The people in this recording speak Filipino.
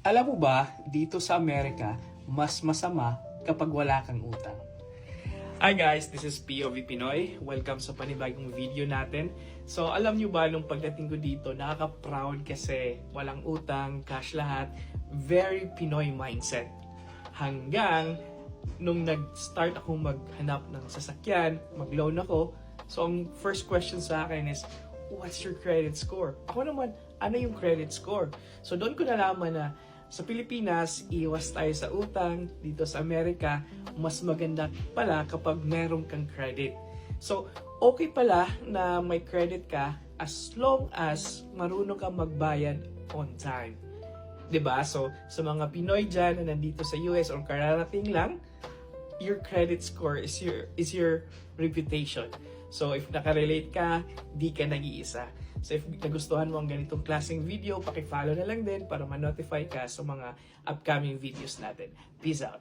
Alam mo ba, dito sa Amerika, mas masama kapag wala kang utang. Hi guys, this is POV Pinoy. Welcome sa panibagong video natin. So alam nyo ba, nung pagdating ko dito, nakaka-proud kasi walang utang, cash lahat. Very Pinoy mindset. Hanggang nung nag-start akong maghanap ng sasakyan, mag-loan ako. So ang first question sa akin is, what's your credit score? Ako naman, ano yung credit score? So doon ko nalaman na sa Pilipinas, iwas tayo sa utang. Dito sa Amerika, mas maganda pala kapag meron kang credit. So, okay pala na may credit ka as long as marunong kang magbayad on time. 'Di ba? So, sa mga Pinoy dyan na nandito sa US or kararating lang, your credit score is your reputation. So, if nakarelate ka, di ka nag-iisa. So, if nagustuhan mo ang ganitong klaseng video, paki-follow na lang din para ma-notify ka sa mga upcoming videos natin. Peace out!